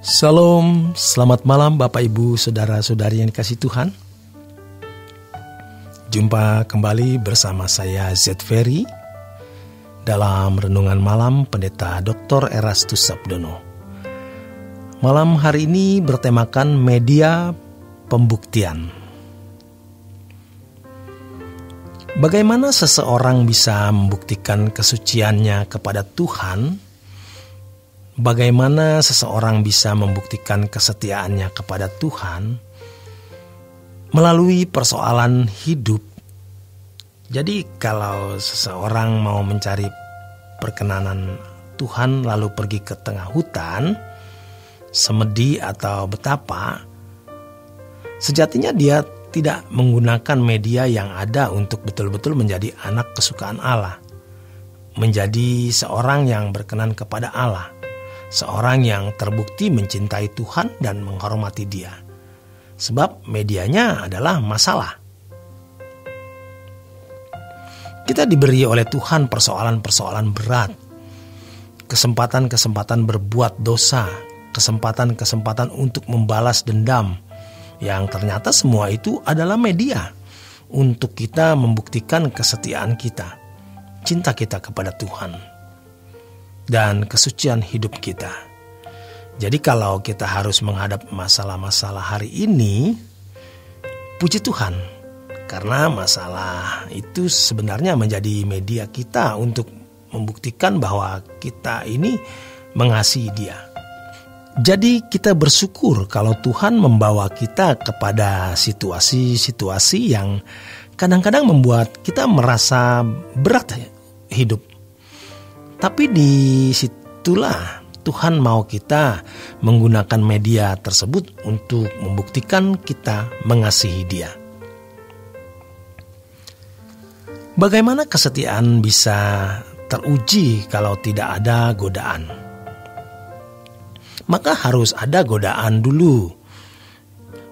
Shalom, selamat malam Bapak Ibu Saudara-saudari yang dikasihi Tuhan. Jumpa kembali bersama saya Z Ferry dalam Renungan Malam Pendeta Dr. Erastus Sabdono. Malam hari ini bertemakan media pembuktian. Bagaimana seseorang bisa membuktikan kesuciannya kepada Tuhan? Bagaimana seseorang bisa membuktikan kesetiaannya kepada Tuhan melalui persoalan hidup? Jadi kalau seseorang mau mencari perkenanan Tuhan lalu pergi ke tengah hutan, semedi atau betapa, sejatinya dia tidak menggunakan media yang ada untuk betul-betul menjadi anak kesukaan Allah, menjadi seorang yang berkenan kepada Allah, seorang yang terbukti mencintai Tuhan dan menghormati Dia. Sebab medianya adalah masalah. Kita diberi oleh Tuhan persoalan-persoalan berat, kesempatan-kesempatan berbuat dosa, kesempatan-kesempatan untuk membalas dendam, yang ternyata semua itu adalah media untuk kita membuktikan kesetiaan kita, cinta kita kepada Tuhan, dan kesucian hidup kita. Jadi kalau kita harus menghadap masalah-masalah hari ini, puji Tuhan, karena masalah itu sebenarnya menjadi media kita untuk membuktikan bahwa kita ini mengasihi Dia. Jadi kita bersyukur kalau Tuhan membawa kita kepada situasi-situasi yang kadang-kadang membuat kita merasa berat hidup. Tapi disitulah Tuhan mau kita menggunakan media tersebut untuk membuktikan kita mengasihi Dia. Bagaimana kesetiaan bisa teruji kalau tidak ada godaan? Maka harus ada godaan dulu.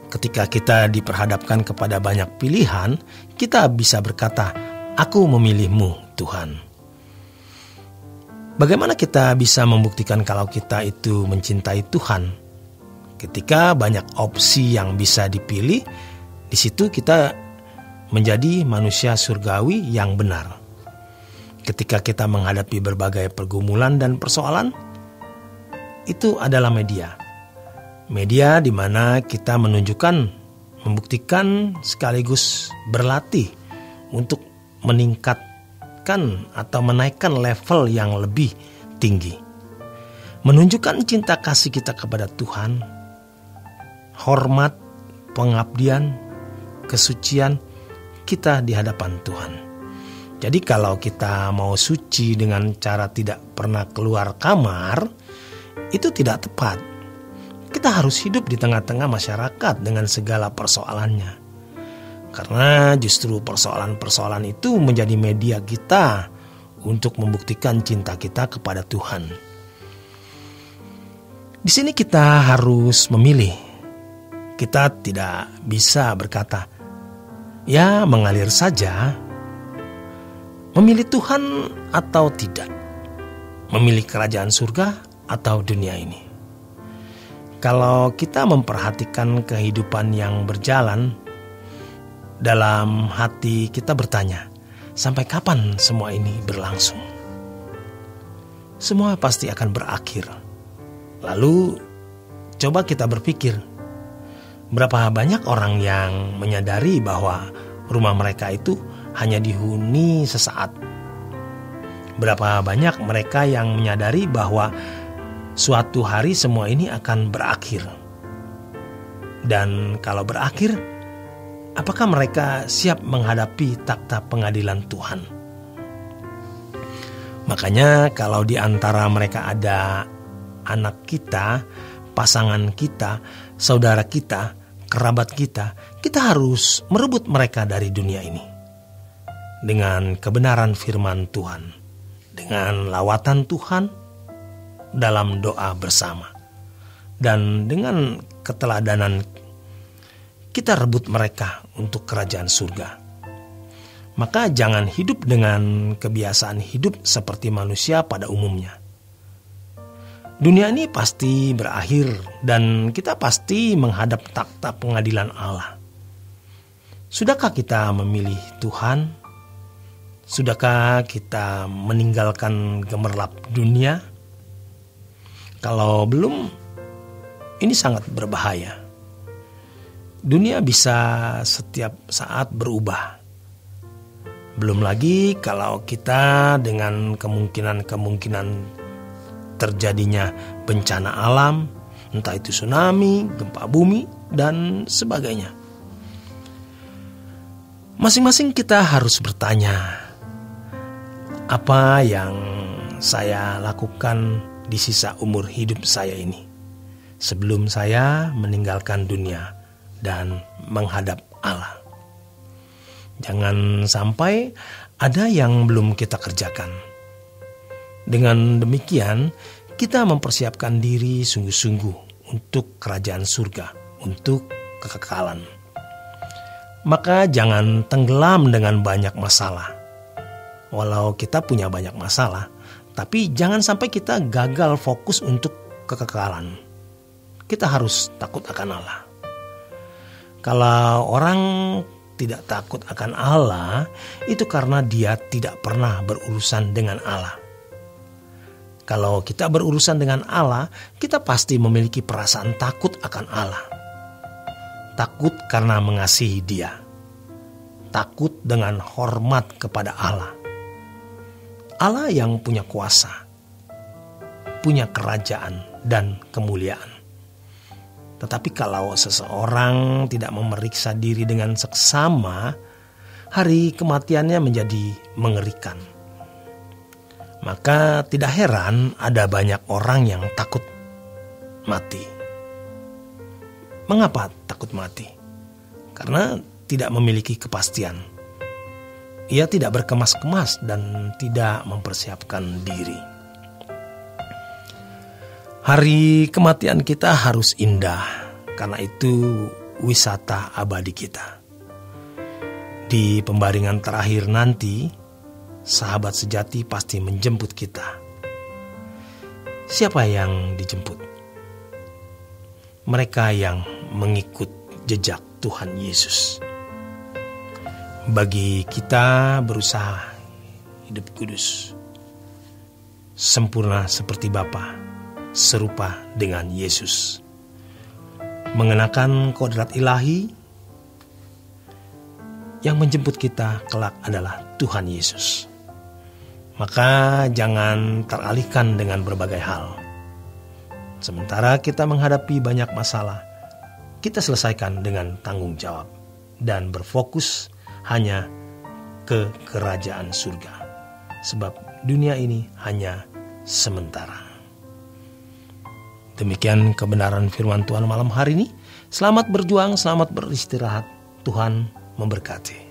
Ketika kita diperhadapkan kepada banyak pilihan, kita bisa berkata, "Aku memilihmu, Tuhan." Bagaimana kita bisa membuktikan kalau kita itu mencintai Tuhan? Ketika banyak opsi yang bisa dipilih, di situ kita menjadi manusia surgawi yang benar. Ketika kita menghadapi berbagai pergumulan dan persoalan, itu adalah media. Media di mana kita menunjukkan, membuktikan sekaligus berlatih untuk meningkat atau menaikkan level yang lebih tinggi. Menunjukkan cinta kasih kita kepada Tuhan, hormat, pengabdian, kesucian kita di hadapan Tuhan. Jadi kalau kita mau suci dengan cara tidak pernah keluar kamar, itu tidak tepat. Kita harus hidup di tengah-tengah masyarakat dengan segala persoalannya. Karena justru persoalan-persoalan itu menjadi media kita untuk membuktikan cinta kita kepada Tuhan. Di sini kita harus memilih. Kita tidak bisa berkata, "Ya, mengalir saja." Memilih Tuhan atau tidak. Memilih kerajaan surga atau dunia ini. Kalau kita memperhatikan kehidupan yang berjalan, dalam hati kita bertanya, sampai kapan semua ini berlangsung? Semua pasti akan berakhir. Lalu coba kita berpikir, berapa banyak orang yang menyadari bahwa rumah mereka itu hanya dihuni sesaat? Berapa banyak mereka yang menyadari bahwa suatu hari semua ini akan berakhir? Dan kalau berakhir, apakah mereka siap menghadapi takhta pengadilan Tuhan? Makanya kalau di antara mereka ada anak kita, pasangan kita, saudara kita, kerabat kita, kita harus merebut mereka dari dunia ini. Dengan kebenaran firman Tuhan, dengan lawatan Tuhan, dalam doa bersama, dan dengan keteladanan kita rebut mereka untuk kerajaan surga. Maka jangan hidup dengan kebiasaan hidup seperti manusia pada umumnya. Dunia ini pasti berakhir dan kita pasti menghadap takhta pengadilan Allah. Sudahkah kita memilih Tuhan? Sudahkah kita meninggalkan gemerlap dunia? Kalau belum, ini sangat berbahaya. Dunia bisa setiap saat berubah. Belum lagi kalau kita dengan kemungkinan terjadinya bencana alam, entah itu tsunami, gempa bumi, dan sebagainya. Masing-masing kita harus bertanya, apa yang saya lakukan di sisa umur hidup saya ini sebelum saya meninggalkan dunia dan menghadap Allah? Jangan sampai ada yang belum kita kerjakan. Dengan demikian, kita mempersiapkan diri sungguh-sungguh untuk kerajaan surga, untuk kekekalan. Maka jangan tenggelam dengan banyak masalah. Walau kita punya banyak masalah, tapi jangan sampai kita gagal fokus untuk kekekalan. Kita harus takut akan Allah. Kalau orang tidak takut akan Allah, itu karena dia tidak pernah berurusan dengan Allah. Kalau kita berurusan dengan Allah, kita pasti memiliki perasaan takut akan Allah. Takut karena mengasihi Dia. Takut dengan hormat kepada Allah. Allah yang punya kuasa, punya kerajaan dan kemuliaan. Tetapi kalau seseorang tidak memeriksa diri dengan seksama, hari kematiannya menjadi mengerikan. Maka tidak heran ada banyak orang yang takut mati. Mengapa takut mati? Karena tidak memiliki kepastian. Ia tidak berkemas-kemas dan tidak mempersiapkan diri. Hari kematian kita harus indah, karena itu wisata abadi kita. Di pembaringan terakhir nanti, sahabat sejati pasti menjemput kita. Siapa yang dijemput? Mereka yang mengikut jejak Tuhan Yesus. Bagi kita berusaha hidup kudus, sempurna seperti Bapa, serupa dengan Yesus, mengenakan kodrat ilahi. Yang menjemput kita kelak adalah Tuhan Yesus. Maka jangan teralihkan dengan berbagai hal. Sementara kita menghadapi banyak masalah, kita selesaikan dengan tanggung jawab dan berfokus hanya ke kerajaan surga. Sebab dunia ini hanya sementara. Demikian kebenaran firman Tuhan malam hari ini. Selamat berjuang, selamat beristirahat. Tuhan memberkati.